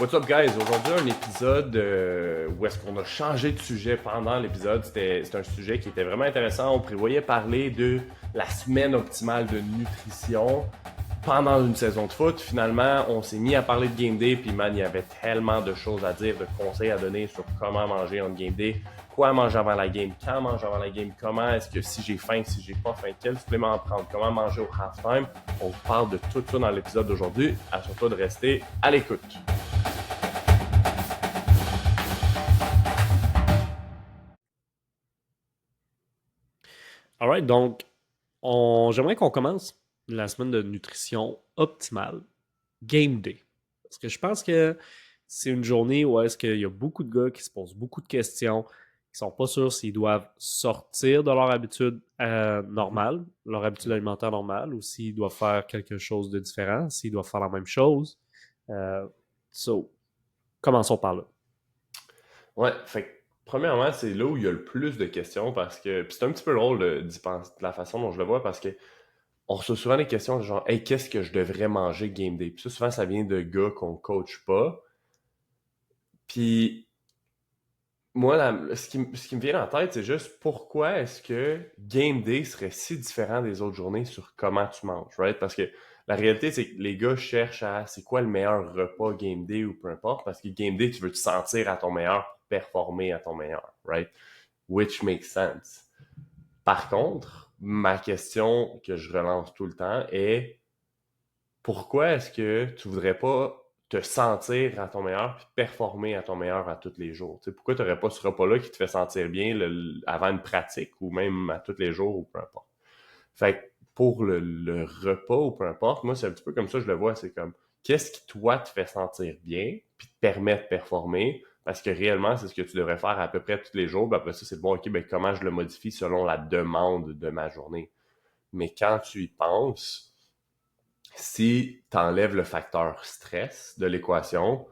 What's up, guys? Aujourd'hui, un épisode où est-ce qu'on a changé de sujet pendant l'épisode. C'était un sujet qui était vraiment intéressant. On prévoyait parler de la semaine optimale de nutrition pendant une saison de foot. Finalement, on s'est mis à parler de Game Day. Puis, man, il y avait tellement de choses à dire, de conseils à donner sur comment manger en Game Day, quoi manger avant la game, quand manger avant la game, comment est-ce que si j'ai faim, si j'ai pas faim, quel supplément prendre, comment manger au halftime. On vous parle de tout ça dans l'épisode d'aujourd'hui. Assure-toi de rester à l'écoute. Alright, donc j'aimerais qu'on commence la semaine de nutrition optimale, Game Day. Parce que je pense que c'est une journée où est-ce qu'il y a beaucoup de gars qui se posent beaucoup de questions, qui sont pas sûrs s'ils doivent sortir de leur habitude normale, leur habitude alimentaire normale, ou s'ils doivent faire quelque chose de différent, s'ils doivent faire la même chose. Euh, so, commençons par là. Ouais, fait que, premièrement, c'est là où il y a le plus de questions parce que. Puis c'est un petit peu drôle d'y penser, de la façon dont je le vois parce que on reçoit souvent des questions de genre, hey, qu'est-ce que je devrais manger game day? Puis ça, souvent, ça vient de gars qu'on coach pas. Puis moi, ce qui me vient en tête, c'est juste pourquoi est-ce que game day serait si différent des autres journées sur comment tu manges, right? Parce que la réalité, c'est que les gars cherchent à c'est quoi le meilleur repas game day ou peu importe, parce que game day, tu veux te sentir à ton meilleur, performer à ton meilleur, right? Which makes sense. Par contre, ma question que je relance tout le temps est pourquoi est-ce que tu voudrais pas te sentir à ton meilleur puis performer à ton meilleur à tous les jours? Tu sais, pourquoi tu n'aurais pas ce repas-là qui te fait sentir bien avant une pratique ou même à tous les jours ou peu importe? Fait que pour le repas ou peu importe, moi c'est un petit peu comme ça que je le vois, c'est comme qu'est-ce qui toi te fait sentir bien puis te permet de performer parce que réellement c'est ce que tu devrais faire à peu près tous les jours, puis après ça c'est bon, ok, ben comment je le modifie selon la demande de ma journée. Mais quand tu y penses, si tu enlèves le facteur stress de l'équation,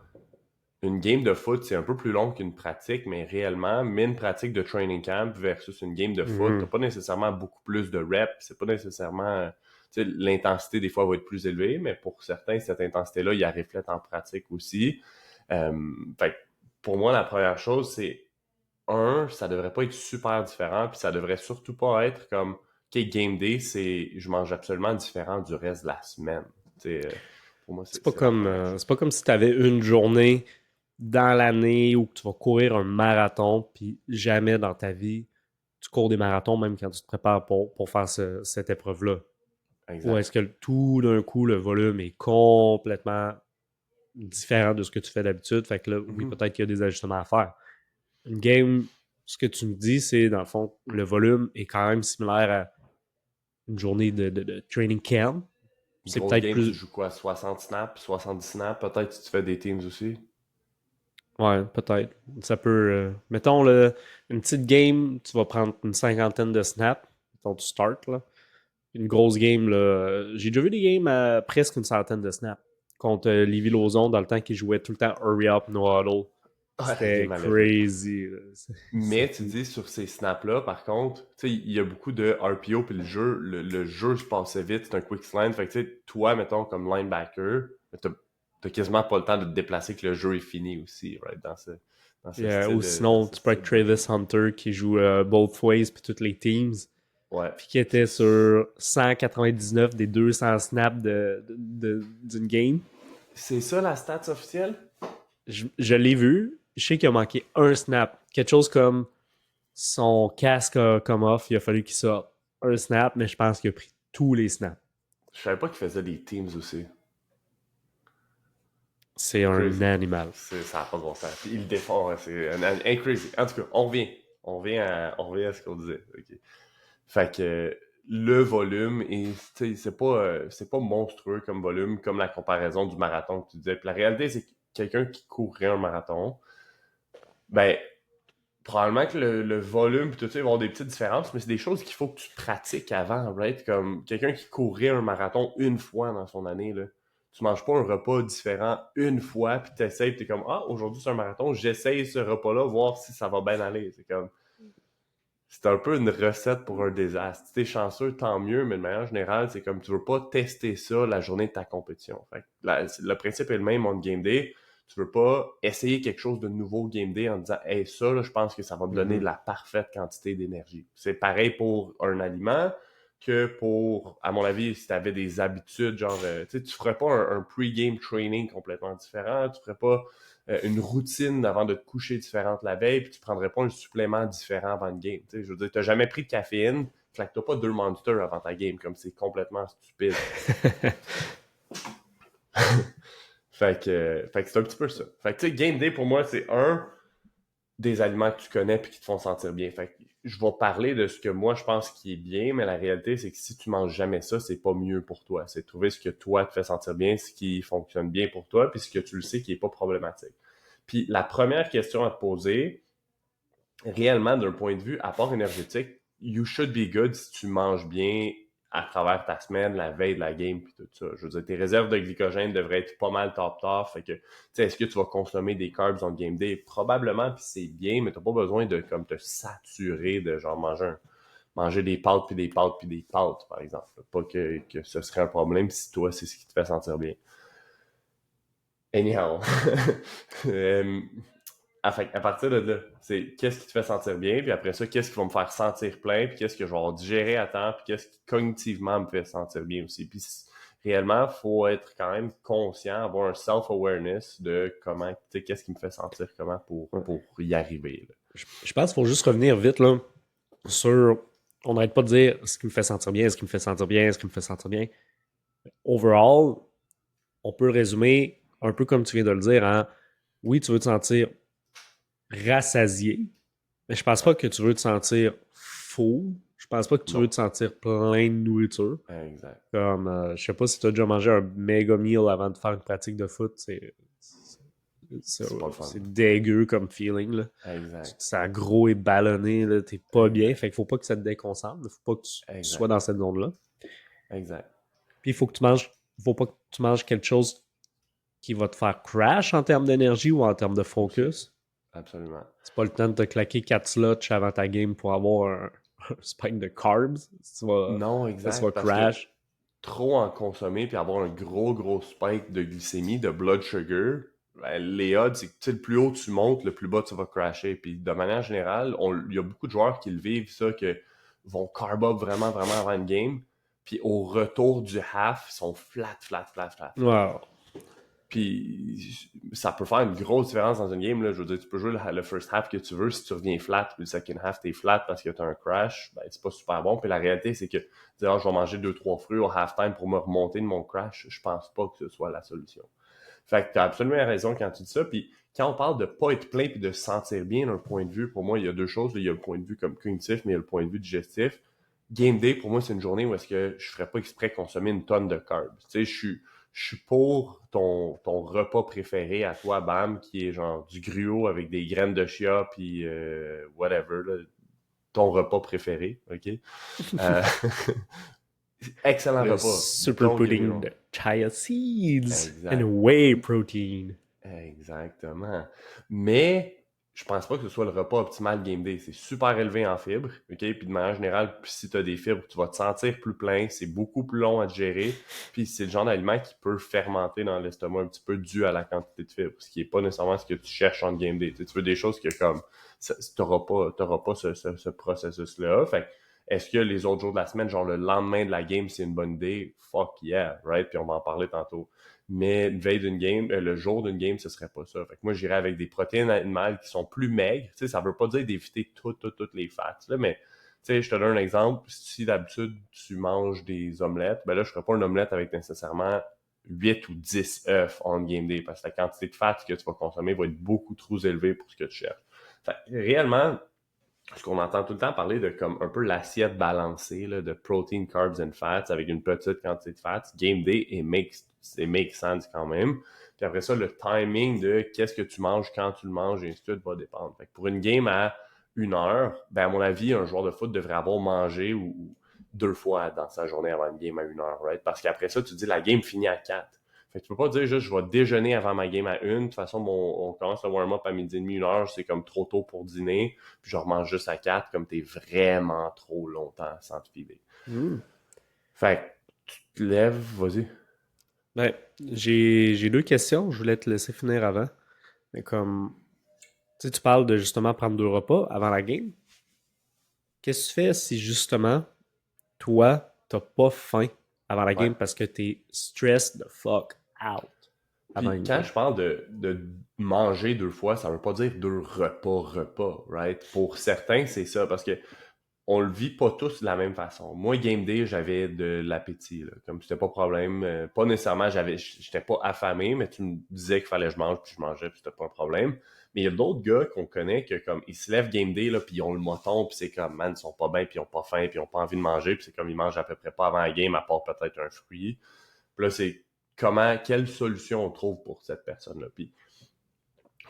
une game de foot, c'est un peu plus long qu'une pratique, mais réellement, mais une pratique de training camp versus une game de foot, t'as Mhm. pas nécessairement beaucoup plus de reps, c'est pas nécessairement, tu sais, l'intensité des fois va être plus élevée, mais pour certains, cette intensité-là, il la reflète en pratique aussi. Euh, fait que pour moi, la première chose, c'est ça devrait pas être super différent, puis ça devrait surtout pas être comme, OK, game day, je mange absolument différent du reste de la semaine. Tu sais, pour moi, c'est la première C'est chose. pas comme si tu avais une journée dans l'année où tu vas courir un marathon, puis jamais dans ta vie, tu cours des marathons, même quand tu te prépares pour faire cette épreuve-là. Ou est-ce Exact. que tout d'un coup, le volume est complètement différent de ce que tu fais d'habitude? Fait que là, oui, Mhm. peut-être qu'il y a des ajustements à faire. Une game, ce que tu me dis, c'est dans le fond, le volume est quand même similaire à une journée de training camp. Une C'est grosse peut-être game, tu plus. joues quoi? 60 snaps, 70 snaps, peut-être si tu fais des teams aussi. Ouais, peut-être. Ça peut. Mettons, une petite game, tu vas prendre une cinquantaine de snaps. Mettons, tu start, là. Une grosse game, là. J'ai déjà vu des games à presque une centaine de snaps. Contre Livy Lozon, dans le temps qu'il jouait tout le temps hurry up, no huddle. Ah, la C'était game allait vite. crazy, là. Mais tu dis sur ces snaps-là, par contre, tu sais, il y a beaucoup de RPO, puis le jeu se passait vite, c'est un quick slide. Fait que tu sais, toi, mettons, comme linebacker, t'as quasiment pas le temps de te déplacer que le jeu est fini aussi, right, dans ce Ou style dans sinon, ce tu peux être style de jeu. Travis Hunter qui joue both ways puis toutes les teams. Ouais. Puis qui était sur 199 des 200 snaps d'une game. C'est ça la stats officielle? Je l'ai vu. Je sais qu'il a manqué un snap. Quelque chose comme son casque a come off. Il a fallu qu'il sorte un snap, mais je pense qu'il a pris tous les snaps. Je savais pas qu'il faisait des teams aussi. C'est un Crazy. animal. Ça n'a pas de bon sens. Puis il le défend, hein, c'est un crazy. En tout cas, on revient. On revient à ce qu'on disait. Ok. Fait que le volume, c'est pas monstrueux comme volume, comme la comparaison du marathon que tu disais. Puis la réalité, c'est que quelqu'un qui courrait un marathon, ben, probablement que le volume, puis tout ça, ils vont avoir des petites différences, mais c'est des choses qu'il faut que tu pratiques avant, right? Comme quelqu'un qui courrait un marathon une fois dans son année, là. Tu manges pas un repas différent une fois, puis t'essayes, puis t'es comme, ah, aujourd'hui c'est un marathon, j'essaye ce repas-là, voir si ça va bien aller. C'est un peu une recette pour un désastre. Si t'es chanceux, tant mieux, mais de manière générale, c'est comme tu veux pas tester ça la journée de ta compétition. Fait que le principe est le même on game day. Tu veux pas essayer quelque chose de nouveau game day en disant « Hey, ça, là, je pense que ça va me donner la parfaite quantité d'énergie. » C'est pareil pour un aliment que pour, à mon avis, si tu avais des habitudes, genre, tu sais, tu ferais pas un pre-game training complètement différent, tu ferais pas une routine avant de te coucher différente la veille, puis tu prendrais pas un supplément différent avant le game. Tu sais, je veux dire, t'as jamais pris de caféine, fait que t'as pas 2 monsters avant ta game, comme c'est complètement stupide. Fait que c'est un petit peu ça. Fait que tu sais, game day pour moi, c'est des aliments que tu connais puis qui te font sentir bien. Fait que je vais parler de ce que moi je pense qui est bien, mais la réalité c'est que si tu manges jamais ça, c'est pas mieux pour toi. C'est trouver ce que toi te fait sentir bien, ce qui fonctionne bien pour toi, puis ce que tu le sais qui est pas problématique. Puis la première question à te poser, réellement d'un point de vue apport énergétique, you should be good si tu manges bien à travers ta semaine, la veille de la game, puis tout ça. Je veux dire, tes réserves de glycogène devraient être pas mal top. Fait que, tu sais, est-ce que tu vas consommer des carbs en game day? Probablement, puis c'est bien, mais t'as pas besoin de comme te saturer de genre manger des pâtes, puis des pâtes, puis des pâtes, par exemple. Pas que ce serait un problème si toi, c'est ce qui te fait sentir bien. Anyhow. À partir de là, c'est qu'est-ce qui te fait sentir bien, puis après ça, qu'est-ce qui va me faire sentir plein, puis qu'est-ce que je vais avoir digéré à temps, puis qu'est-ce qui cognitivement me fait sentir bien aussi. Puis réellement, il faut être quand même conscient, avoir un self-awareness de comment, tu sais, qu'est-ce qui me fait sentir comment pour y arriver. Là. Je pense qu'il faut juste revenir vite là, sur. On n'arrête pas de dire ce qui me fait sentir bien, ce qui me fait sentir bien, ce qui me fait sentir bien. Overall, on peut résumer un peu comme tu viens de le dire en oui, tu veux te sentir rassasié, mais je pense pas que tu veux te sentir full. Je pense pas que tu veux te sentir plein de nourriture. Exact. Comme, je sais pas si tu as déjà mangé un méga meal avant de faire une pratique de foot, c'est dégueu comme feeling. Là. Exact. C'est gros et ballonné, là, t'es pas bien. Fait qu'il faut pas que ça te déconcentre. Faut pas que tu sois dans cette zone-là. Exact. Puis il faut pas que tu manges quelque chose qui va te faire crash en termes d'énergie ou en termes de focus. Absolument. C'est pas le temps de te claquer 4 slots avant ta game pour avoir un spike de carbs. Non, exact. Ça va crash. Trop en consommer puis avoir un gros spike de glycémie, de blood sugar, ben, les odds, c'est que le plus haut tu montes, le plus bas tu vas crasher. Puis de manière générale, il y a beaucoup de joueurs qui le vivent, ça, que vont carb up vraiment avant une game. Puis au retour du half, ils sont flat. Wow. Puis ça peut faire une grosse différence dans une game. Là. Je veux dire, tu peux jouer le first half que tu veux. Si tu reviens flat, puis le second half, t'es flat parce que t'as un crash, ben c'est pas super bon. Puis la réalité, c'est que dire, je vais manger 2-3 fruits au halftime pour me remonter de mon crash, je pense pas que ce soit la solution. Fait que t'as absolument raison quand tu dis ça. Puis quand on parle de pas être plein puis de se sentir bien d'un point de vue, pour moi, il y a deux choses. Il y a le point de vue comme cognitif, mais il y a le point de vue digestif. Game day, pour moi, c'est une journée où est-ce que je ferais pas exprès consommer une tonne de carbs. Tu sais, je suis pour ton repas préféré à toi, Bam, qui est genre du gruau avec des graines de chia puis whatever, là, ton repas préféré, ok? Excellent Le repas. super pudding de chia seeds exact. and whey protein. Exactement. Mais je pense pas que ce soit le repas optimal game day. C'est super élevé en fibres, ok? Puis de manière générale, si tu as des fibres, tu vas te sentir plus plein. C'est beaucoup plus long à digérer. Puis c'est le genre d'aliment qui peut fermenter dans l'estomac un petit peu dû à la quantité de fibres, ce qui est pas nécessairement ce que tu cherches en game day. Tu veux des choses que comme t'auras pas ce processus-là. Fait est-ce que les autres jours de la semaine, genre le lendemain de la game, c'est une bonne idée? Fuck yeah, right? Puis on va en parler tantôt. Mais une veille d'une game, le jour d'une game, ce serait pas ça. Fait que moi, j'irais avec des protéines animales qui sont plus maigres. Tu sais, ça veut pas dire d'éviter toutes les fats, là, mais tu sais, je te donne un exemple. Si d'habitude, tu manges des omelettes, ben là, je ferais pas une omelette avec nécessairement 8 ou 10 œufs en game day parce que la quantité de fats que tu vas consommer va être beaucoup trop élevée pour ce que tu cherches. Fait que, réellement, ce qu'on entend tout le temps parler de comme un peu l'assiette balancée là, de protein, carbs and fats avec une petite quantité de fats, game day et make sense quand même. Puis après ça, le timing de qu'est-ce que tu manges quand tu le manges et ainsi de suite va dépendre. Fait que pour une game à 1 heure, ben à mon avis, un joueur de foot devrait avoir mangé ou 2 fois dans sa journée avant une game à 1 heure, right? Parce qu'après ça, tu dis la game finit à 4. Fait que tu peux pas dire juste je vais déjeuner avant ma game à 1. De toute façon, on commence le warm-up à 12h30, 1 heure, c'est comme trop tôt pour dîner. Puis je remange juste à 4 comme t'es vraiment trop longtemps sans te filer. Fait que tu te lèves, vas-y. Ben, j'ai 2 questions. Je voulais te laisser finir avant. Mais comme, tu sais, tu parles de justement prendre 2 repas avant la game. Qu'est-ce que tu fais si justement, toi, t'as pas faim avant la Ouais. game parce que t'es stressed the fuck out avant Puis une quand game? je parle de manger 2 fois, ça veut pas dire 2 repas, right? Pour certains, c'est ça, parce que on le vit pas tous de la même façon. Moi, Game Day, j'avais de l'appétit, là. Comme c'était pas problème. Pas nécessairement, j'étais pas affamé, mais tu me disais qu'il fallait que je mange, puis je mangeais, puis c'était pas un problème. Mais il y a d'autres gars qu'on connaît que comme ils se lèvent Game Day, là, puis ils ont le moton, puis c'est comme, man, ils sont pas bien, puis ils ont pas faim, puis ils ont pas envie de manger, puis c'est comme ils mangent à peu près pas avant la game, à part peut-être un fruit. Puis là, c'est quelle solution on trouve pour cette personne-là. Puis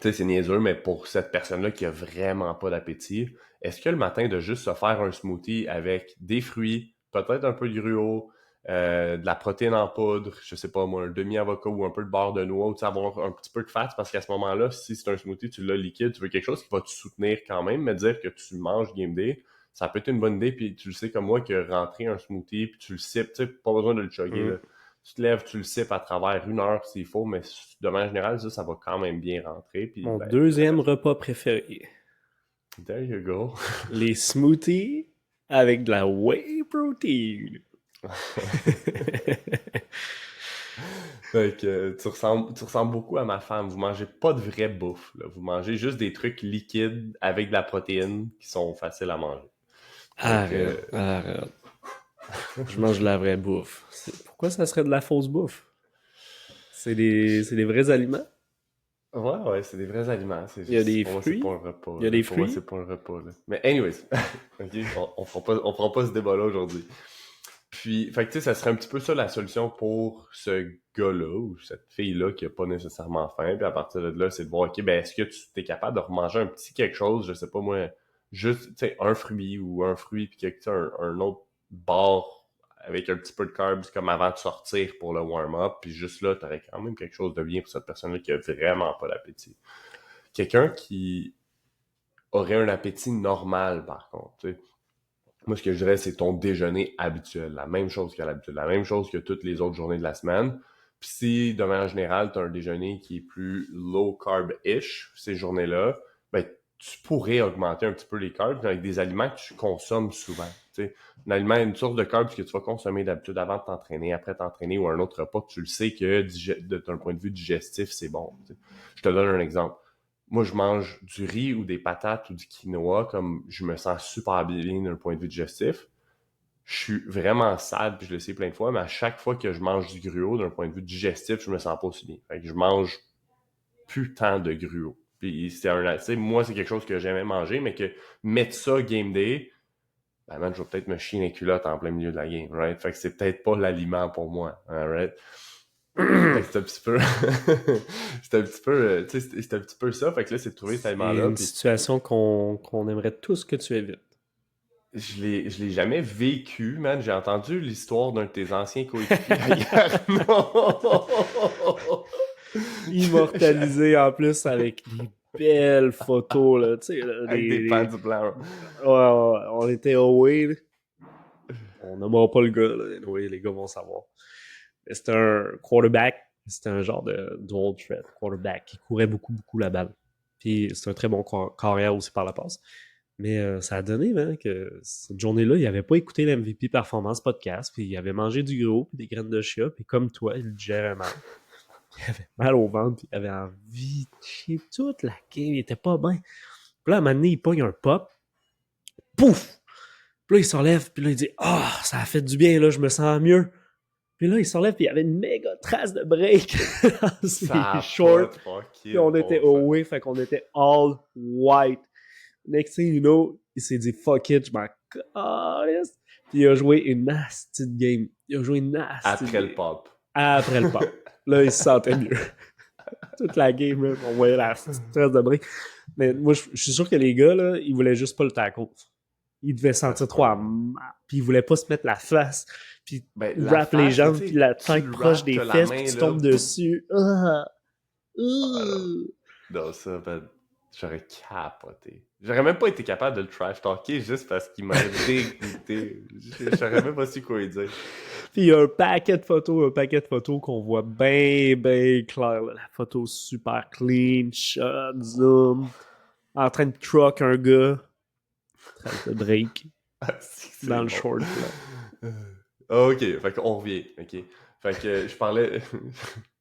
tu sais, c'est niaiseux, mais pour cette personne-là qui a vraiment pas d'appétit, est-ce que le matin de juste se faire un smoothie avec des fruits, peut-être un peu de gruau, de la protéine en poudre, je sais pas moi, un demi-avocat ou un peu de beurre de noix, ou tu sais, avoir un petit peu de fat, parce qu'à ce moment-là, si c'est un smoothie, tu l'as liquide, tu veux quelque chose qui va te soutenir quand même, mais dire que tu manges game day, ça peut être une bonne idée, puis tu le sais comme moi que rentrer un smoothie, puis tu le sips, tu sais, pas besoin de le chugger, là. Mm. Tu te lèves, tu le sips à travers 1 heure s'il faut, mais de manière générale, ça va quand même bien rentrer. Puis, Mon ben, deuxième repas préféré, there you go. les smoothies avec de la whey protein. Fait que tu ressembles beaucoup à ma femme. Vous mangez pas de vraie bouffe, là. Vous mangez juste des trucs liquides avec de la protéine qui sont faciles à manger. Fait que, Arrête. Je mange de la vraie bouffe. Pourquoi ça serait de la fausse bouffe? C'est des vrais aliments? ouais, c'est des vrais aliments. Il y a des Pour moi, c'est pas fruits? un repas, Il y a là. des Pour moi, fruits? c'est pas un repas, là. Mais anyways, ok, on fera pas ce débat-là aujourd'hui. Puis, fait que tu sais, ça serait un petit peu ça la solution pour ce gars-là ou cette fille-là qui a pas nécessairement faim. Puis à partir de là, c'est de voir, ok, ben est-ce que tu es capable de remanger un petit quelque chose, je sais pas moi, juste, tu sais, un fruit ou un fruit, puis tu sais, un autre bar avec un petit peu de carbs comme avant de sortir pour le warm-up. Puis juste là, t'aurais quand même quelque chose de bien pour cette personne-là qui a vraiment pas d'appétit. Quelqu'un qui aurait un appétit normal, par contre, tu sais. Moi, ce que je dirais, c'est ton déjeuner habituel. La même chose qu'à l'habitude. La même chose que toutes les autres journées de la semaine. Puis si, de manière générale, tu as un déjeuner qui est plus low carb-ish ces journées-là, ben, tu pourrais augmenter un petit peu les carbs avec des aliments que tu consommes souvent. Tu sais, un aliment, une source de carbs que tu vas consommer d'habitude avant de t'entraîner, après t'entraîner ou un autre repas, que tu le sais que d'un point de vue digestif, c'est bon. Tu sais. Je te donne un exemple. Moi, je mange du riz ou des patates ou du quinoa, comme je me sens super bien d'un point de vue digestif. Je suis vraiment sale, puis je le sais plein de fois, mais à chaque fois que je mange du gruau, d'un point de vue digestif, je me sens pas aussi bien. Fait que je mange plus tant de gruau. Puis moi, c'est quelque chose que j'aimais manger, mais que mettre ça game day, ben man, je vais peut-être me chier les culottes en plein milieu de la game, right? Fait que c'est peut-être pas l'aliment pour moi, right? Fait que c'est un petit peu c'est un petit peu tu sais c'est un petit peu ça, fait que là c'est de trouver cet C'est aliment-là, une puis situation qu'on aimerait tous que tu évites. je l'ai jamais vécu, man. J'ai entendu l'histoire d'un de tes anciens coéquipiers hier. Non! Immortalisé en plus avec des belles photos, là, tu sais, là, Avec des pants blancs. Ouais, ouais, on était away, là. On nommera pas le gars, là. Anyway, les gars vont savoir. Mais c'était un quarterback, c'était un genre de dual threat quarterback qui courait beaucoup, beaucoup la balle. Puis c'est un très bon carrière aussi par la passe. Mais ça a donné hein, que cette journée-là, il n'avait pas écouté l'MVP Performance podcast, puis il avait mangé du gros, puis des graines de chia, puis comme toi, il digérait mal. Il avait mal au ventre, puis il avait envie de chier toute la game, il était pas bien. Puis là, à un moment donné, il pogne un pop, pouf! Puis là, il s'enlève, puis là, il dit « Ah, ça a fait du bien, là, je me sens mieux. » Puis là, il s'enlève, puis il y avait une méga trace de break dans ses shorts. Puis on était away, fait qu'on était all white. Next thing you know, il s'est dit fuck it, je m'en calisse. Puis il a joué une nasty game. Il a joué une nasty Après game. le pop. Après le pop. Là, il se sentait mieux. Toute la game, là, on voyait la petite trace de break. Mais moi, je suis sûr que les gars, là, ils voulaient juste pas le tackle. Ils devaient sentir trop à puis ils voulaient pas se mettre la face. Puis wrap les jambes, puis la tête proche des fesses, puis tu tombes dessus. Non, ça, ben, J'aurais capoté. J'aurais même pas été capable de le trash talker juste parce qu'il m'a dégoûté. J'aurais même pas su quoi lui dire. Puis il y a un paquet de photos qu'on voit bien, bien clair. Là. La photo super clean, shot, zoom, en train de truck un gars, en train de break Ah, c'est dans le bon. short plan. Ok, fait qu'on revient. Ok. Fait que je parlais.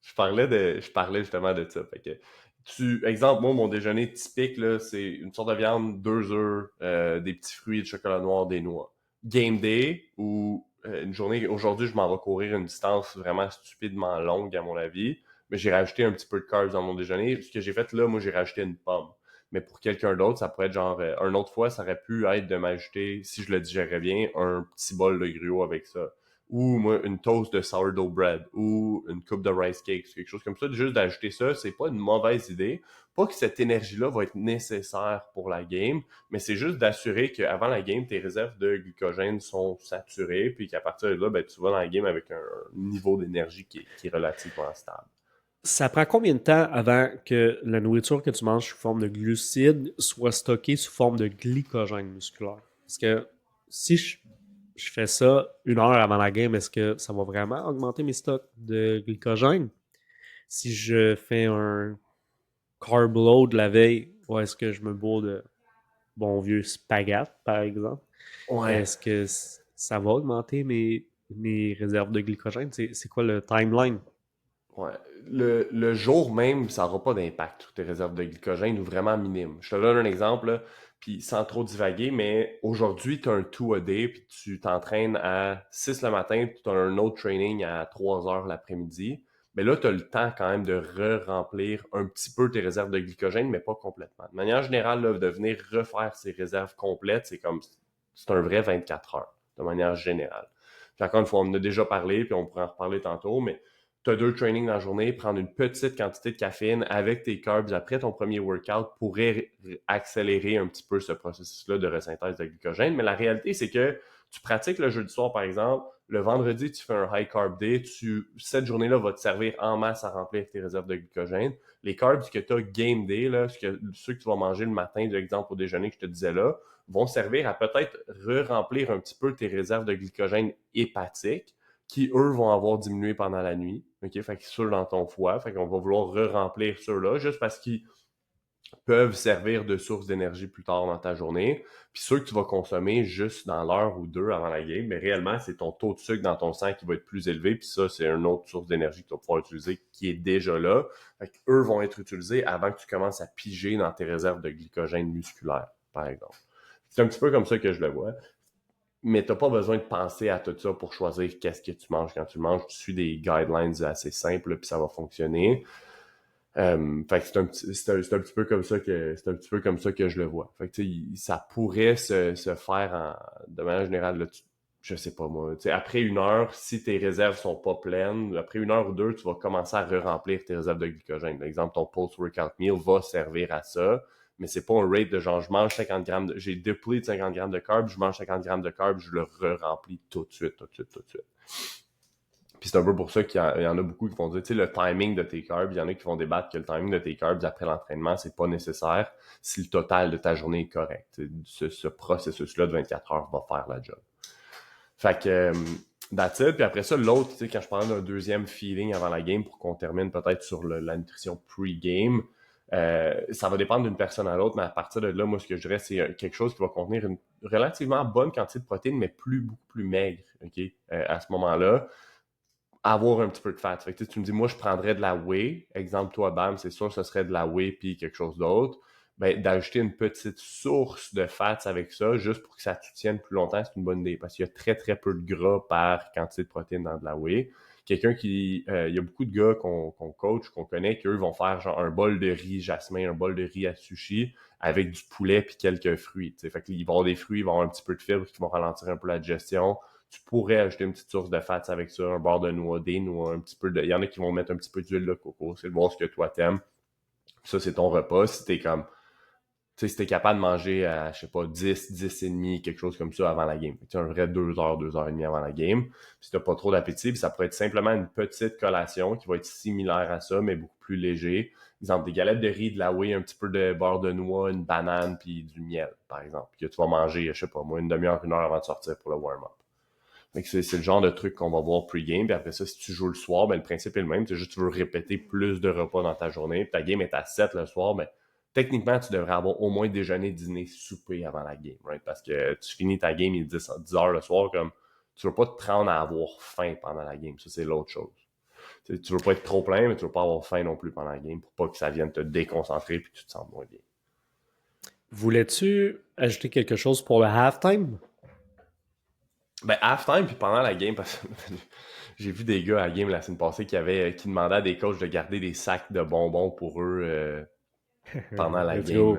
je parlais justement de ça. Fait que exemple, moi, mon déjeuner typique, là, c'est une sorte de viande, 2 œufs, des petits fruits, de chocolat noir, des noix. Game day, ou une journée, aujourd'hui, je m'en vais courir une distance vraiment stupidement longue, à mon avis, mais j'ai rajouté un petit peu de carbs dans mon déjeuner. Ce que j'ai fait là, moi, j'ai rajouté une pomme. Mais pour quelqu'un d'autre, ça pourrait être genre, une autre fois, ça aurait pu être de m'ajouter, si je le digérais bien, un petit bol de gruau avec ça. Ou moi, une toast de sourdough bread, ou une coupe de rice cakes, quelque chose comme ça. Juste d'ajouter ça, c'est pas une mauvaise idée. Pas que cette énergie-là va être nécessaire pour la game, mais c'est juste d'assurer qu'avant la game, tes réserves de glycogène sont saturées, puis qu'à partir de là, ben, tu vas dans la game avec un niveau d'énergie qui est relativement stable. Ça prend combien de temps avant que la nourriture que tu manges sous forme de glucides soit stockée sous forme de glycogène musculaire? Parce que si je fais ça 1 heure avant la game, est-ce que ça va vraiment augmenter mes stocks de glycogène? Si je fais un carb load la veille, ou est-ce que je me bourre de bon vieux spaghette, par exemple? Ouais. Est-ce que ça va augmenter mes réserves de glycogène? C'est quoi le timeline? Ouais. Le jour même, ça n'aura pas d'impact sur tes réserves de glycogène ou vraiment minime. Je te donne un exemple, là, puis sans trop divaguer, mais aujourd'hui, tu as un 2-a-day, puis tu t'entraînes à 6 le matin, puis tu as un autre training à 3 heures l'après-midi. Mais là, tu as le temps quand même de re-remplir un petit peu tes réserves de glycogène, mais pas complètement. De manière générale, là, de venir refaire ces réserves complètes, c'est un vrai 24 heures, de manière générale. Puis encore une fois, on en a déjà parlé, puis on pourra en reparler tantôt, mais tu as 2 trainings dans la journée, prendre une petite quantité de caféine avec tes carbs après ton premier workout pourrait accélérer un petit peu ce processus-là de resynthèse de glycogène. Mais la réalité, c'est que tu pratiques le jeudi soir, par exemple, le vendredi, tu fais un high carb day, cette journée-là va te servir en masse à remplir tes réserves de glycogène. Les carbs que tu as game day, là, ceux que tu vas manger le matin, par exemple, au déjeuner que je te disais là, vont servir à peut-être re-remplir un petit peu tes réserves de glycogène hépatiques qui, eux, vont avoir diminué pendant la nuit. OK? Fait qu'ils sont dans ton foie. Fait qu'on va vouloir re-remplir ceux-là juste parce qu'ils peuvent servir de source d'énergie plus tard dans ta journée. Puis ceux que tu vas consommer juste dans l'heure ou deux avant la game, mais réellement, c'est ton taux de sucre dans ton sang qui va être plus élevé. Puis ça, c'est une autre source d'énergie que tu vas pouvoir utiliser qui est déjà là. Fait qu'eux vont être utilisés avant que tu commences à piger dans tes réserves de glycogène musculaire, par exemple. C'est un petit peu comme ça que je le vois. Mais t'as pas besoin de penser à tout ça pour choisir qu'est-ce que tu manges quand tu le manges. Tu suis des guidelines assez simples, puis ça va fonctionner. Fait que c'est un petit peu comme ça que c'est un petit peu comme ça que je le vois. Fait que ça pourrait se faire de manière générale. Là, je sais pas moi. Après 1 heure, si tes réserves sont pas pleines, après 1 heure ou deux, tu vas commencer à re-remplir tes réserves de glycogène. Par exemple, ton post-workout meal va servir à ça, mais c'est pas un rate de genre je mange 50 grammes j'ai dépleté de 50 grammes de carbs, je mange 50 grammes de carbs, je le re-remplis tout de suite, tout de suite, tout de suite. Puis c'est un peu pour ça qu'il y en a beaucoup qui vont dire, tu sais, le timing de tes carbs, il y en a qui vont débattre que le timing de tes carbs après l'entraînement, c'est pas nécessaire si le total de ta journée est correct. Ce processus-là de 24 heures va faire la job. Fait que, that's it. Puis après ça, l'autre, tu sais, quand je parle d'un deuxième feeling avant la game pour qu'on termine peut-être sur la nutrition pre-game, ça va dépendre d'une personne à l'autre, mais à partir de là, moi, ce que je dirais, c'est quelque chose qui va contenir une relativement bonne quantité de protéines, mais beaucoup plus maigre, OK, à ce moment-là avoir un petit peu de fat. Fait que tu me dis, moi, je prendrais de la whey. Exemple, toi, bam, c'est sûr, ce serait de la whey puis quelque chose d'autre. Ben, d'ajouter une petite source de fats avec ça, juste pour que ça te tienne plus longtemps, c'est une bonne idée. Parce qu'il y a très, très peu de gras par quantité de protéines dans de la whey. Il y a beaucoup de gars qu'on coach, qu'on connaît, qu'eux vont faire genre un bol de riz jasmin, un bol de riz à sushi avec du poulet puis quelques fruits. T'sais. Fait qu'ils vont avoir des fruits, ils vont avoir un petit peu de fibres qui vont ralentir un peu la digestion. Tu pourrais ajouter une petite source de fats avec ça, un beurre de noix, des noix, un petit peu de. Il y en a qui vont mettre un petit peu d'huile de coco. C'est de voir ce que toi t'aimes. Ça, c'est ton repas. Si t'es comme. Tu sais, si t'es capable de manger à, je sais pas, 10 et demi, quelque chose comme ça avant la game. Tu sais, un vrai 2 heures, 2 heures et demie avant la game. Puis si t'as pas trop d'appétit, puis ça pourrait être simplement une petite collation qui va être similaire à ça, mais beaucoup plus léger, exemple, des galettes de riz, de la whey, un petit peu de beurre de noix, une banane, puis du miel, par exemple, que tu vas manger, je sais pas moi, une demi-heure, une heure avant de sortir pour le warm-up. Fait que c'est le genre de truc qu'on va voir pre-game, puis après ça, si tu joues le soir, ben le principe est le même, c'est juste que tu veux répéter plus de repas dans ta journée, puis ta game est à 7 le soir, ben techniquement, tu devrais avoir au moins déjeuner, dîner, souper avant la game, right? Parce que tu finis ta game, il est 10 heures le soir, comme tu veux pas te prendre à avoir faim pendant la game, ça c'est l'autre chose. Tu veux pas être trop plein, mais tu veux pas avoir faim non plus pendant la game pour pas que ça vienne te déconcentrer puis que tu te sens moins bien. Voulais-tu ajouter quelque chose pour le halftime? Ben, halftime, puis pendant la game, parce que j'ai vu des gars à la game la semaine passée qui demandaient à des coachs de garder des sacs de bonbons pour eux pendant la Let's game. go.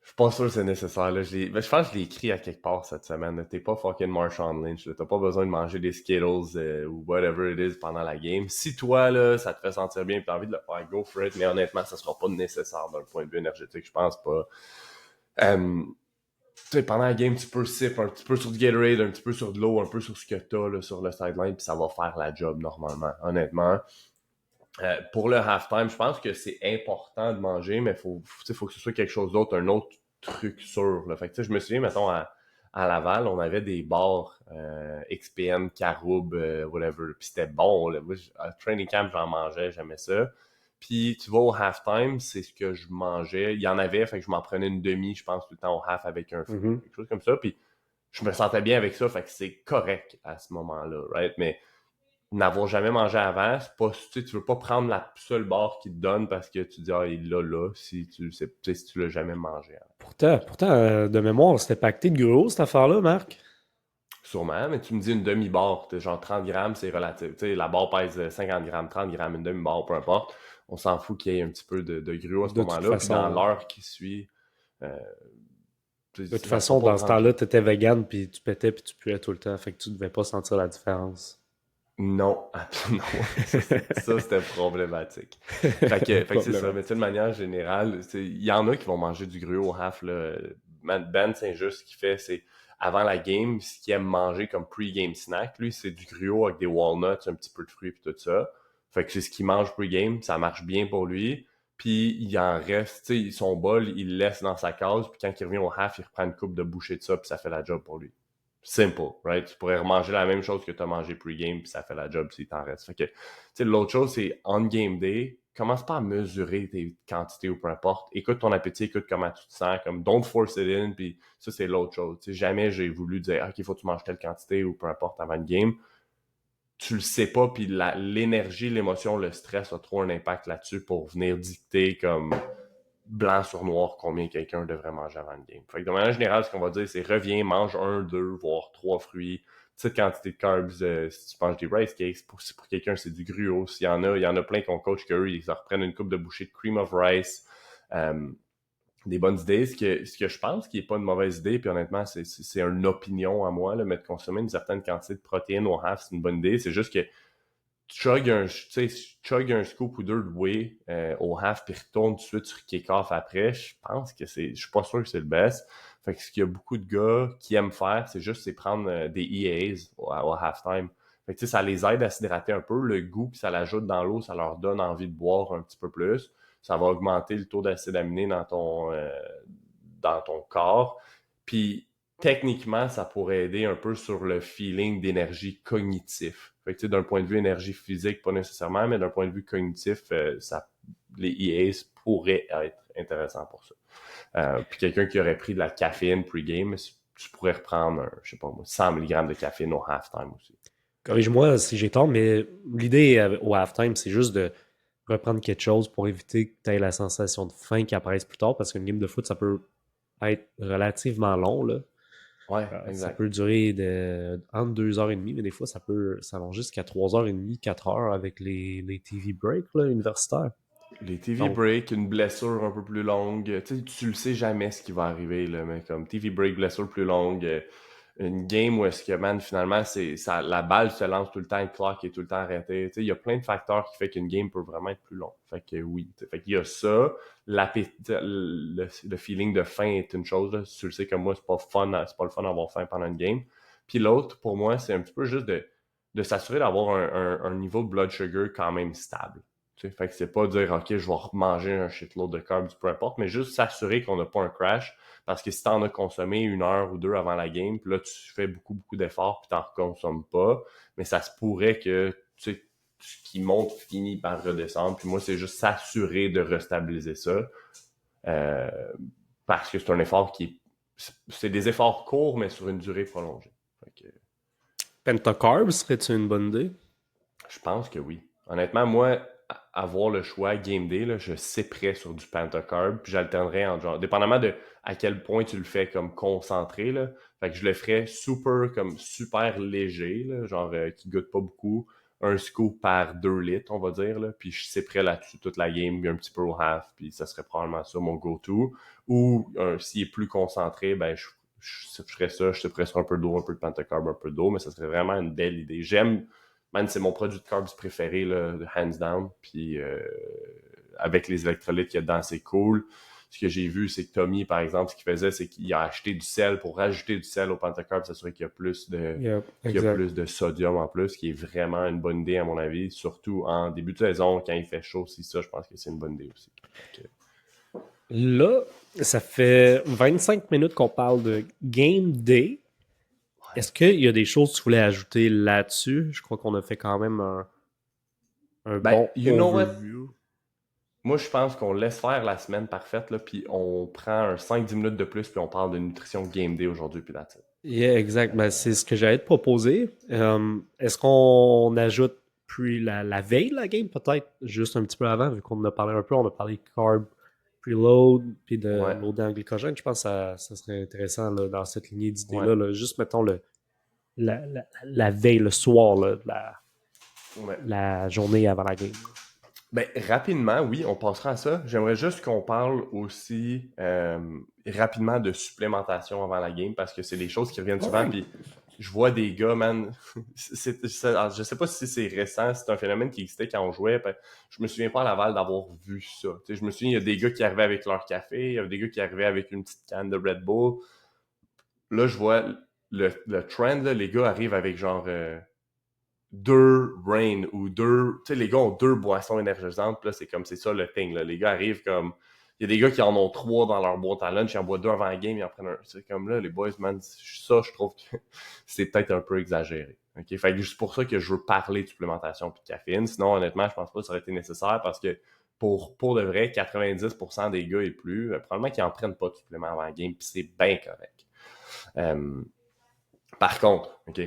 Je suis pas sûr que c'est nécessaire. Là. Je pense que je l'ai écrit à quelque part cette semaine. Là. T'es pas fucking Marshawn Lynch. T'as pas besoin de manger des Skittles ou whatever it is pendant la game. Si toi, là, ça te fait sentir bien et t'as envie de le faire, go for it. Mais honnêtement, ça sera pas nécessaire d'un point de vue énergétique. Je pense pas. Tu sais, pendant la game, tu peux sip un petit peu sur du Gatorade, un petit peu sur de l'eau, un peu sur ce que t'as là, sur le sideline, puis ça va faire la job normalement, honnêtement. Pour le halftime, je pense que c'est important de manger, mais faut que ce soit quelque chose d'autre, un autre truc sûr. Là. Fait que, je me souviens, mettons, à Laval, on avait des bars XPN, Caroub, whatever, puis c'était bon. Là. Moi, à training camp, j'en mangeais, j'aimais ça. Puis tu vas au halftime, c'est ce que je mangeais. Il y en avait, fait que je m'en prenais une demi, je pense, tout le temps au half avec un fruit, Mhm. quelque chose comme ça. Puis je me sentais bien avec ça, fait que c'est correct à ce moment-là, right? Mais n'avoir jamais mangé avant, c'est pas, tu veux pas prendre la seule barre qu'il te donne parce que tu dis, ah, il l'a là, si tu l'as jamais mangé avant. Pourtant de mémoire, c'était pacté de gros, cette affaire-là, Marc. Sûrement, mais tu me dis une demi-barre, genre 30 grammes, c'est relatif. Tu sais, la barre pèse 50 grammes, 30 grammes, une demi-barre, peu importe. On s'en fout qu'il y ait un petit peu de gruau à ce De toute moment-là. Puis dans façon, l'heure qui suit, euh, de toute ça sera façon, pas dans ce grand-chose. temps-là, t'étais vegan, puis tu pétais, puis tu puais tout le temps, fait que tu devais pas sentir la différence. Non, non. Ça, c'était problématique. Fait que c'est ça. Mais tu sais, de Problématique. manière générale, il y en a qui vont manger du gruau au half. Là. Ben Saint-Just, ce qu'il fait, c'est avant la game, ce qu'il aime manger comme pre-game snack, lui, c'est du gruau avec des walnuts, un petit peu de fruits et tout ça. Fait que c'est ce qu'il mange pre-game. Ça marche bien pour lui. Puis il en reste, tu sais, son bol, il le laisse dans sa case. Puis quand il revient au half, il reprend une coupe de bouchée de ça, puis ça fait la job pour lui. Simple, right? Tu pourrais remanger la même chose que tu as mangé pre-game, puis ça fait la job s'il t'en reste. Fait que, tu sais, l'autre chose, c'est on game day, commence pas à mesurer tes quantités ou peu importe. Écoute ton appétit, écoute comment tu te sens, comme don't force it in, puis ça, c'est l'autre chose. Tu sais, jamais j'ai voulu dire, OK, il faut que tu manges telle quantité ou peu importe avant une game. Tu le sais pas, puis l'énergie, l'émotion, le stress a trop un impact là-dessus pour venir dicter comme blanc sur noir combien quelqu'un devrait manger avant une game. Fait que de manière générale, ce qu'on va dire, c'est reviens, mange un, deux, voire trois fruits, petite quantité de carbs, si tu manges des rice cakes, pour quelqu'un, c'est du gruau. Il y en a plein qu'on coach qu'eux, ils reprennent une coupe de bouchée de cream of rice, euh, des bonnes idées. Ce que je pense qui est pas une mauvaise idée, puis honnêtement, c'est une opinion à moi, là, mais de consommer une certaine quantité de protéines au half, c'est une bonne idée. C'est juste que chug un scoop ou deux de whey au half puis retourne tout de suite sur kick-off après, je pense que je suis pas sûr que c'est le best. Fait que ce qu'il y a beaucoup de gars qui aiment faire, c'est prendre des EAs au halftime. Fait que ça les aide à s'hydrater un peu. Le goût que ça l'ajoute dans l'eau, ça leur donne envie de boire un petit peu plus. Ça va augmenter le taux d'acide aminé dans ton corps. Puis techniquement, ça pourrait aider un peu sur le feeling d'énergie cognitif. Fait que, d'un point de vue énergie physique, pas nécessairement, mais d'un point de vue cognitif, les EAs pourraient être intéressants pour ça. Puis quelqu'un qui aurait pris de la caféine pre-game, tu pourrais reprendre, je sais pas moi, 100 mg de caféine au halftime aussi. Corrige-moi si j'ai tort, mais l'idée au halftime, c'est juste de reprendre quelque chose pour éviter que tu aies la sensation de faim qui apparaisse plus tard, parce qu'une game de foot, ça peut être relativement long, là. Ouais, Ça exact. peut durer entre 2h30, mais des fois, ça peut s'allonger jusqu'à 3h30, 4h avec les TV breaks là, universitaires. Les TV Donc, break, une blessure un peu plus longue, tu le sais jamais ce qui va arriver, là, mais comme TV break, blessure plus longue, une game où est-ce que, man, finalement, la balle se lance tout le temps, le clock est tout le temps arrêté. Il y a plein de facteurs qui font qu'une game peut vraiment être plus longue. Fait que oui. Fait qu'il y a ça. Le feeling de faim est une chose. Là. Tu le sais comme moi, c'est pas fun, c'est pas le fun d'avoir faim pendant une game. Puis l'autre, pour moi, c'est un petit peu juste de s'assurer d'avoir un niveau de blood sugar quand même stable. Tu sais, fait que c'est pas dire, OK, je vais manger un shitload de carbs, peu importe, mais juste s'assurer qu'on n'a pas un crash. Parce que si t'en as consommé 1 heure ou 2 avant la game, puis là, tu fais beaucoup d'efforts, puis t'en reconsommes pas, mais ça se pourrait que, tu sais, ce qui monte finit par redescendre. Puis moi, c'est juste s'assurer de restabiliser ça. Euh, Parce que c'est un effort c'est des efforts courts, mais sur une durée prolongée. Fait que, Pentacarb, serait-tu une bonne idée? je pense que oui. Honnêtement, moi, avoir le choix game day, là, je sais sur du pentacarb, puis j'alternerais en genre, dépendamment de à quel point tu le fais comme concentré, là. Fait que je le ferais super léger, là, genre qui goûte pas beaucoup, un scoop par 2 litres, on va dire, là, puis je sais là-dessus toute la game, puis un petit peu au half, puis ça serait probablement ça mon go-to. Ou s'il est plus concentré, ben je ferais ça, je sais sur un peu d'eau, un peu de pentacarb, un peu d'eau, mais ça serait vraiment une belle idée. Man, c'est mon produit de carbs préféré, là, hands down. Puis avec les électrolytes qu'il y a dedans, c'est cool. Ce que j'ai vu, c'est que Tommy, par exemple, ce qu'il faisait, c'est qu'il a acheté du sel pour rajouter du sel au Pentacarb, s'assurer Yep, qu'il y a exact. plus de sodium en plus, qui est vraiment une bonne idée à mon avis, surtout en début de saison, quand il fait chaud, c'est ça, je pense que c'est une bonne idée aussi. Okay. Là, ça fait 25 minutes qu'on parle de Game Day. Est-ce qu'il y a des choses que tu voulais ajouter là-dessus? Je crois qu'on a fait quand même un Ben, bon you know what? overview. Moi, je pense qu'on laisse faire la semaine parfaite, là, puis on prend un 5-10 minutes de plus, puis on parle de nutrition game day aujourd'hui, puis that's it. Yeah, exact. Ben, c'est ce que j'allais te proposer. Est-ce qu'on ajoute puis la veille de la game, peut-être, juste un petit peu avant, vu qu'on en a parlé un peu, on a parlé de carb preload, puis de Ouais, load en glycogène. Je pense que ça serait intéressant là, dans cette lignée ouais, d'idées-là. Là. Juste, mettons, la veille, le soir là, de ouais. la journée avant la game. Ben, rapidement, oui, on passera à ça. J'aimerais juste qu'on parle aussi rapidement de supplémentation avant la game parce que c'est des choses qui reviennent souvent. Ouais. Puis je vois des gars, man. Je sais pas si c'est récent, c'est un phénomène qui existait quand on jouait. Je me souviens pas à Laval d'avoir vu ça. Tu sais, je me souviens, il y a des gars qui arrivaient avec leur café, il y a des gars qui arrivaient avec une petite canne de Red Bull. Là, je vois le trend, là, les gars arrivent avec genre 2 Rain ou 2. Tu sais, les gars ont 2 boissons énergisantes. Puis là, c'est comme c'est ça le thing. Là. Les gars arrivent comme. Il y a des gars qui en ont 3 dans leur boîte à lunch, ils en boivent 2 avant la game, ils en prennent un. C'est comme là, les boys, man, ça, je trouve que c'est peut-être un peu exagéré. OK? Fait que juste pour ça que je veux parler de supplémentation et de caféine. Sinon, honnêtement, je pense pas que ça aurait été nécessaire parce que pour de vrai, 90% des gars et plus, probablement qu'ils en prennent pas de supplément avant la game, puis c'est bien correct. Euh, Par contre, OK,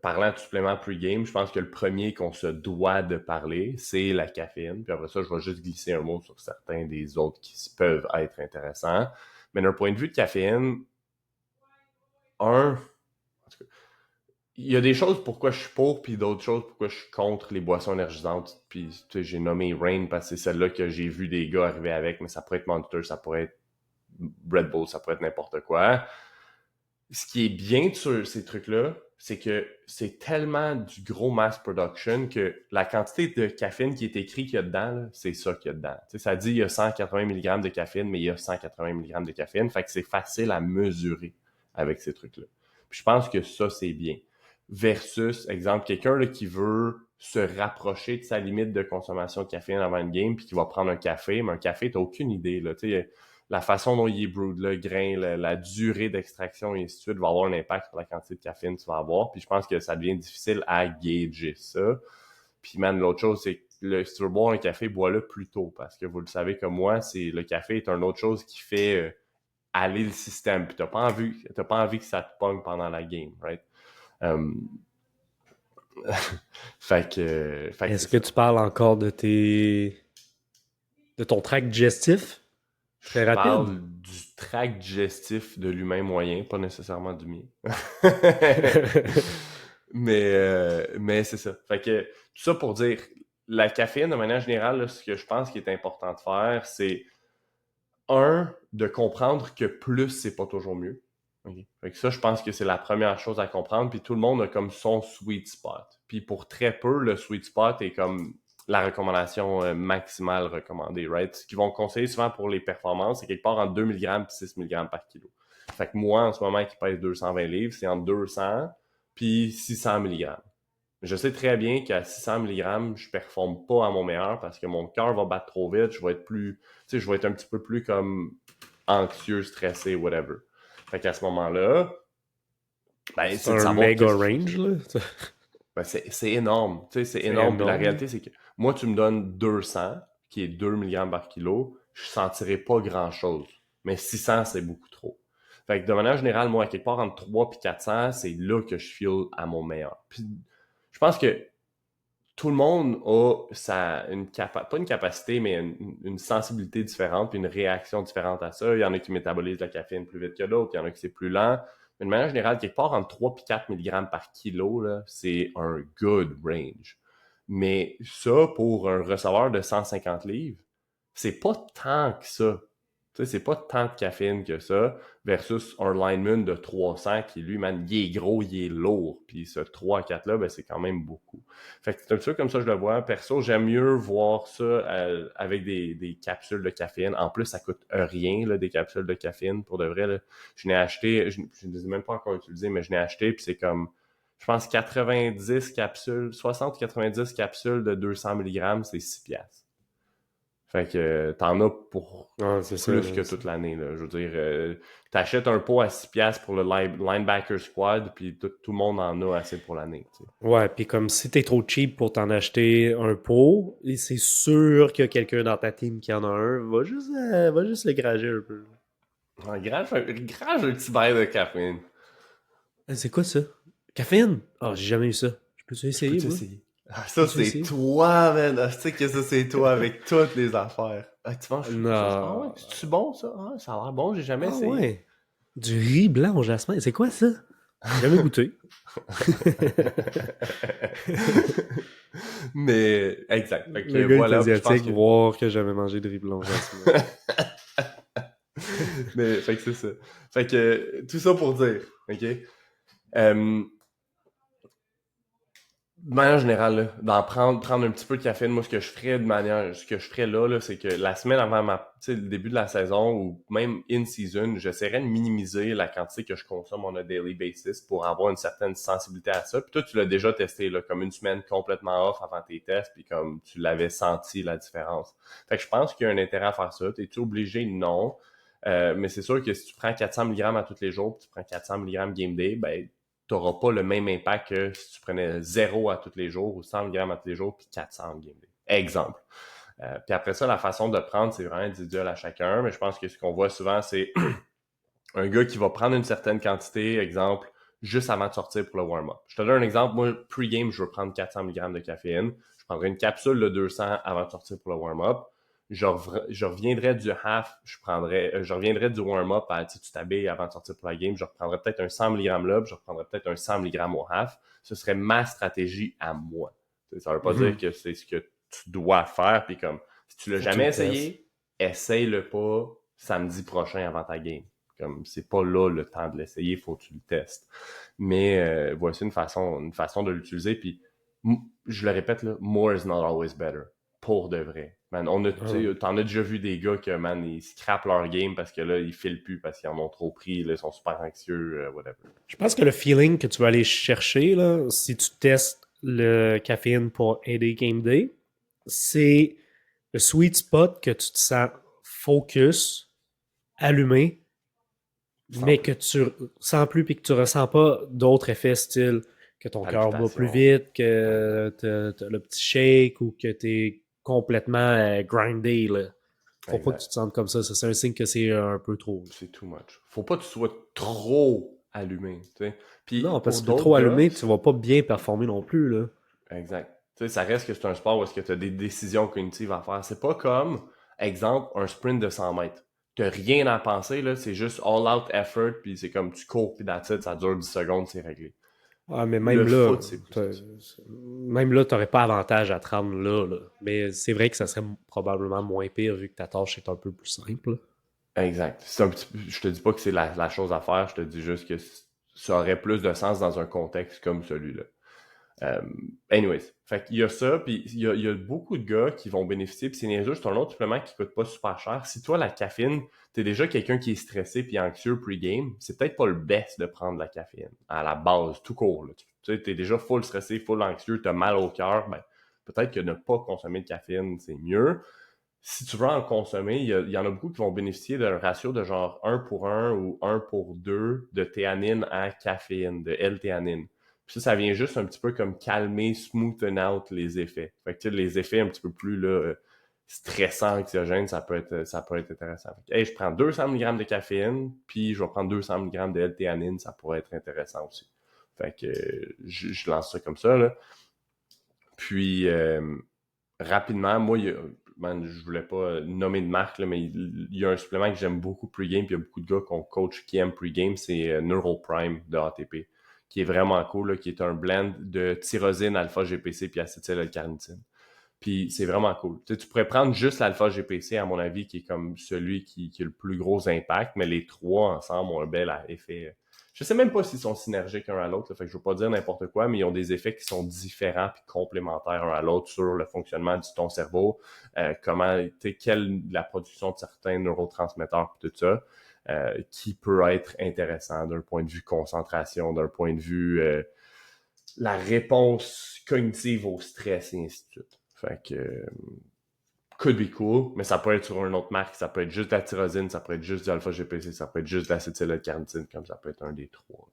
parlant de supplément pre-game, je pense que le premier qu'on se doit de parler, c'est la caféine. Puis après ça, je vais juste glisser un mot sur certains des autres qui peuvent être intéressants. Mais d'un point de vue de caféine, en tout cas, il y a des choses pourquoi je suis pour, puis d'autres choses pourquoi je suis contre les boissons énergisantes. Puis tu sais, j'ai nommé Rain parce que c'est celle-là que j'ai vu des gars arriver avec, mais ça pourrait être Monster, ça pourrait être Red Bull, ça pourrait être n'importe quoi. Ce qui est bien sur ces trucs-là, c'est que c'est tellement du gros mass production que la quantité de caféine qui est écrit qu'il y a dedans, là, c'est ça qu'il y a dedans. Tu sais, ça dit il y a 180 mg de caféine, mais il y a 180 mg de caféine. Fait que c'est facile à mesurer avec ces trucs-là. Puis je pense que ça, c'est bien. Versus, exemple, quelqu'un là, qui veut se rapprocher de sa limite de consommation de caféine avant une game, puis qui va prendre un café, mais un café, t'as aucune idée. Là. Tu sais, la façon dont il est brewed, le grain, la durée d'extraction et ainsi de suite va avoir un impact sur la quantité de caféine que tu vas avoir. Puis je pense que ça devient difficile à gager ça. Puis man, l'autre chose, c'est que si tu veux boire un café, bois-le plus tôt. Parce que vous le savez comme moi, c'est le café est une autre chose qui fait aller le système. Puis t'as pas envie que ça te pogne pendant la game, right? Um, fait que Est-ce c'est que ça. tu parles encore de ton tract digestif? Très Je rapide. parle du tract digestif de l'humain moyen, pas nécessairement du mien. mais c'est ça. Fait que tout ça pour dire, la caféine, de manière générale, là, ce que je pense qui est important de faire, c'est de comprendre que plus, c'est pas toujours mieux. Okay? Fait que ça, je pense que c'est la première chose à comprendre. Puis tout le monde a comme son sweet spot. Puis pour très peu, le sweet spot est comme la recommandation maximale recommandée, right? Ce qu'ils vont conseiller souvent pour les performances, c'est quelque part entre 2 mg et 6 mg par kilo. Fait que moi, en ce moment, qui pèse 220 livres, c'est entre 200 puis 600 mg. Je sais très bien qu'à 600 mg, je performe pas à mon meilleur parce que mon cœur va battre trop vite, je vais être plus, tu sais, je vais être un petit peu plus comme anxieux, stressé, whatever. Fait qu'à ce moment-là, ben, C'est c'est de un savoir méga qu'est-ce que range, là. ben, c'est énorme, tu sais, c'est C'est énorme. Puis la énorme. réalité, c'est que moi, tu me donnes 200, qui est 2 mg par kilo, je sentirai pas grand-chose. Mais 600, c'est beaucoup trop. Fait que de manière générale, moi, à quelque part entre 3 et 400, c'est là que je feel à mon meilleur. Puis je pense que tout le monde a pas une capacité, mais une sensibilité différente, puis une réaction différente à ça. Il y en a qui métabolisent la caféine plus vite que d'autres, il y en a qui c'est plus lent. Mais de manière générale, quelque part entre 3 et 4 mg par kilo, là, c'est un good range. Mais ça, pour un receveur de 150 livres, c'est pas tant que ça. Tu sais, c'est pas tant de caféine que ça, versus un lineman de 300 qui, lui, man, il est gros, il est lourd. Puis ce 3 à 4-là, ben, c'est quand même beaucoup. Fait que c'est un petit peu comme ça que je le vois. Perso, j'aime mieux voir ça avec des capsules de caféine. En plus, ça coûte rien, là, des capsules de caféine. Pour de vrai, là. Je n'ai acheté, je ne les ai même pas encore utilisées, mais je n'ai acheté, puis c'est comme, je pense, 90 capsules, 60 ou 90 capsules de 200 mg, c'est 6 piastres. Fait que t'en as pour Ah, c'est ça, plus là. que toute l'année. Là. Je veux dire, t'achètes un pot à 6 piastres pour le linebacker squad, puis tout le monde en a assez pour l'année. Tu sais. Ouais, puis comme si t'es trop cheap pour t'en acheter un pot, et c'est sûr qu'il y a quelqu'un dans ta team qui en a un, va juste le grager un peu. Grage un petit bail de caféine. C'est quoi ça? Caféine? Ah, j'ai jamais eu ça. Je peux-tu Je essayer, peux-tu moi? essayer? Ah, Je ça, peux-tu c'est essayer? toi, man. Ah, tu sais que ça, c'est toi avec toutes les affaires. Ah, tu manges ça? Ah ouais, Non. c'est-tu bon, ça? Ah, ça a l'air bon, j'ai jamais Ah essayé. ouais. Du riz blanc au jasmin. C'est quoi ça? Jamais goûté. Mais, exact. Fait que Le gars est voilà, puis je pense asiatique, que voir que j'avais mangé de riz blanc au jasmin. mais, fait que c'est ça. Fait que, tout ça pour dire, OK? Euh, de manière générale, là, prendre un petit peu de caféine, moi, ce que je ferais là, c'est que la semaine avant le début de la saison ou même in-season, j'essaierais de minimiser la quantité que je consomme on a daily basis pour avoir une certaine sensibilité à ça. Puis toi, tu l'as déjà testé, là, comme une semaine complètement off avant tes tests, puis comme tu l'avais senti, la différence. Fait que je pense qu'il y a un intérêt à faire ça. T'es-tu obligé? Non. Mais c'est sûr que si tu prends 400 mg à tous les jours, puis tu prends 400 mg game day, ben, tu n'auras pas le même impact que si tu prenais 0 à tous les jours ou 100 mg à tous les jours puis 400 game day. Exemple. Puis après ça, la façon de prendre, c'est vraiment individuel à chacun, mais je pense que ce qu'on voit souvent, c'est un gars qui va prendre une certaine quantité, exemple, juste avant de sortir pour le warm-up. Je te donne un exemple. Moi, pre-game, je veux prendre 400 mg de caféine. Je prendrai une capsule de 200 avant de sortir pour le warm-up. Je reviendrai du half, je reviendrai du warm-up à, tu t'habilles avant de sortir pour la game, je reprendrai peut-être un 100 mg là, puis je reprendrai peut-être un 100 mg au half. Ce serait ma stratégie à moi. Ça veut pas dire Mhm. que c'est ce que tu dois faire, puis comme, si tu l'as Faut que tu le jamais testes. essayé, essaye-le pas samedi prochain avant ta game. Comme c'est pas là le temps de l'essayer, il faut que tu le testes. Mais voici une façon de l'utiliser. Puis je le répète là, more is not always better. Pour de vrai. Man, Ah. t'en as déjà vu des gars que man, ils scrapent leur game parce que là, ils filent plus parce qu'ils en ont trop pris, là, ils sont super anxieux, whatever. Je pense que le feeling que tu vas aller chercher, là, si tu testes le caféine pour aider Game Day, c'est le sweet spot que tu te sens focus, allumé, Sans mais que plus. tu sens plus puis que tu ressens pas d'autres effets style que ton cœur bat plus Palpitation. vite, Ouais. que t'as le petit shake ou que t'es complètement grindé. Là. Faut pas que tu Exact. te sentes comme ça. Ça, c'est un signe que c'est un peu trop. C'est too much. Faut pas que tu sois trop allumé. Tu sais. Puis Non, pour parce que d'autres trop gars, allumé, tu vas pas bien performer non plus. Là. exact. Tu sais, ça reste que c'est un sport où est-ce que tu as des décisions cognitives à faire. C'est pas comme, exemple, un sprint de 100 mètres. T'as rien à penser, là. C'est juste all out effort, puis c'est comme tu cours, puis that's it, ça dure 10 secondes, c'est réglé. Ah, mais Le foot, c'est plus que ça. même là, t'aurais pas avantage à te rendre là, là. Mais c'est vrai que ça serait probablement moins pire vu que ta tâche est un peu plus simple. Exact. C'est un petit peu, je te dis pas que c'est la chose à faire, je te dis juste que ça aurait plus de sens dans un contexte comme celui-là. Euh, anyways, fait qu'il y a ça, puis il y a beaucoup de gars qui vont bénéficier, puis c'est niaiseux, c'est un autre supplément qui coûte pas super cher. Si toi, la caféine, t'es déjà quelqu'un qui est stressé puis anxieux pre-game, c'est peut-être pas le best de prendre la caféine, à la base, tout court. Là. tu sais, t'es déjà full stressé, full anxieux, t'as mal au cœur, ben, peut-être que ne pas consommer de caféine, c'est mieux. Si tu veux en consommer, il y en a beaucoup qui vont bénéficier d'un ratio de genre 1 pour 1 ou 1 pour 2 de théanine à caféine, de L-théanine. Puis ça vient juste un petit peu comme calmer, smoothen out les effets. Fait que tu sais, les effets un petit peu plus là, stressants, anxiogènes, ça peut être intéressant. Fait que, hey, je prends 200 mg de caféine, puis je vais prendre 200 mg de L-théanine, ça pourrait être intéressant aussi. Fait que je lance ça comme ça, là. Puis, rapidement, moi, je voulais pas nommer de marque, là, mais il y a un supplément que j'aime beaucoup pre-game, puis il y a beaucoup de gars qu'on coach qui aiment pre-game, c'est NeuroPrime de ATP, qui est vraiment cool, là, qui est un blend de tyrosine, alpha-GPC puis acétyl-L-carnitine. Puis c'est vraiment cool. Tu sais, tu pourrais prendre juste l'alpha-GPC, à mon avis, qui est comme celui qui a le plus gros impact, mais les trois ensemble ont un bel effet. Je sais même pas s'ils sont synergiques un à l'autre, là, fait que je veux pas dire n'importe quoi, mais ils ont des effets qui sont différents puis complémentaires un à l'autre sur le fonctionnement de ton cerveau, la production de certains neurotransmetteurs et tout ça, qui peut être intéressant d'un point de vue concentration, d'un point de vue la réponse cognitive au stress et ainsi de suite. Fait que could be cool, mais ça peut être sur une autre marque, ça peut être juste de la tyrosine, ça peut être juste du alpha-GPC, ça peut être juste de l'acétyl-L-carnitine, comme ça peut être un des trois.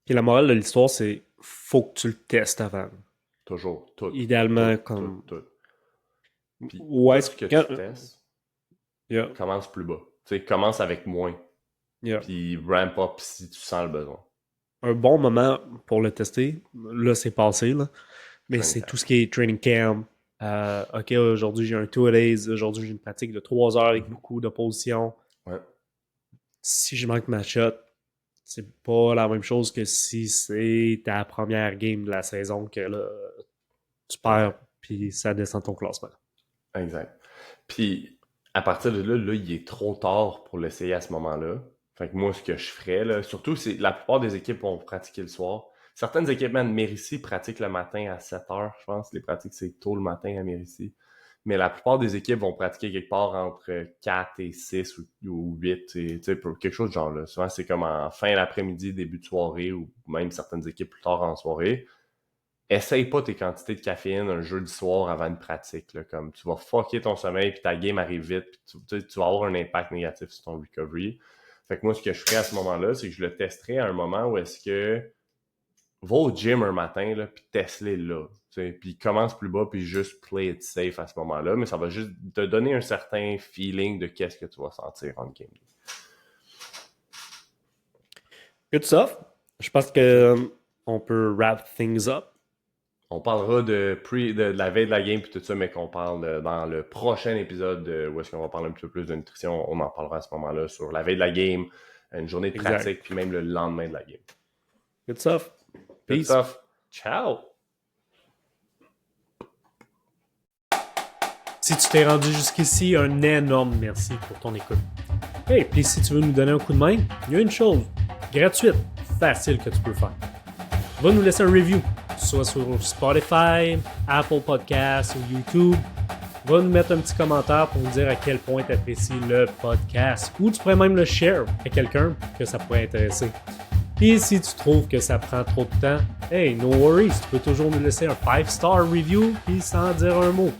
Puis la morale de l'histoire, c'est faut que tu le testes avant. Toujours, tout. Idéalement, comme... Tout. Puis, ouais, tout ce que tu testes, commence plus bas. Tu sais, commence avec moins. Puis ramp up si tu sens le besoin. Un bon moment pour le tester, là, c'est passé, là. Mais c'est tout ce qui est training camp. OK, aujourd'hui, j'ai un 2-a-days. Aujourd'hui, j'ai une pratique de 3 heures avec beaucoup d'opposition. Ouais. Si je manque ma shot, c'est pas la même chose que si c'est ta première game de la saison que là, tu perds puis ça descend ton classement. Exact. Puis, à partir de là, il est trop tard pour l'essayer à ce moment-là. Fait que moi, ce que je ferais, là, surtout, c'est la plupart des équipes vont pratiquer le soir. Certaines équipes, même Mérici, pratiquent le matin à 7 heures, je pense. Les pratiques, c'est tôt le matin à Mérici. Mais la plupart des équipes vont pratiquer quelque part entre 4 et 6 ou 8. Tu sais, quelque chose de genre là. Souvent, c'est comme en fin d'après-midi, début de soirée, ou même certaines équipes plus tard en soirée. Essaye pas tes quantités de caféine un jeudi soir avant une pratique. Là, comme tu vas fucker ton sommeil, puis ta game arrive vite, puis tu vas avoir un impact négatif sur ton recovery. Fait que moi, ce que je ferais à ce moment-là, c'est que je le testerais à un moment où est-ce que va au gym un matin, là, puis teste-les là. Puis commence plus bas, puis juste play it safe à ce moment-là. Mais ça va juste te donner un certain feeling de qu'est-ce que tu vas sentir en game. Good stuff. Je pense qu'on peut wrap things up. On parlera de la veille de la game puis tout ça, mais qu'on parle dans le prochain épisode où est-ce qu'on va parler un petit peu plus de nutrition. On en parlera à ce moment-là sur la veille de la game, une journée de pratique, puis même le lendemain de la game. Good stuff. Peace. Good stuff. Ciao. Si tu t'es rendu jusqu'ici, un énorme merci pour ton écoute. Hey, puis si tu veux nous donner un coup de main, il y a une chose gratuite, facile que tu peux faire. Va nous laisser un review, soit sur Spotify, Apple Podcasts ou YouTube. Va nous mettre un petit commentaire pour nous dire à quel point tu apprécies le podcast. Ou tu pourrais même le share à quelqu'un que ça pourrait intéresser. Puis si tu trouves que ça prend trop de temps, hey, no worries, tu peux toujours nous laisser un 5-star review puis sans dire un mot.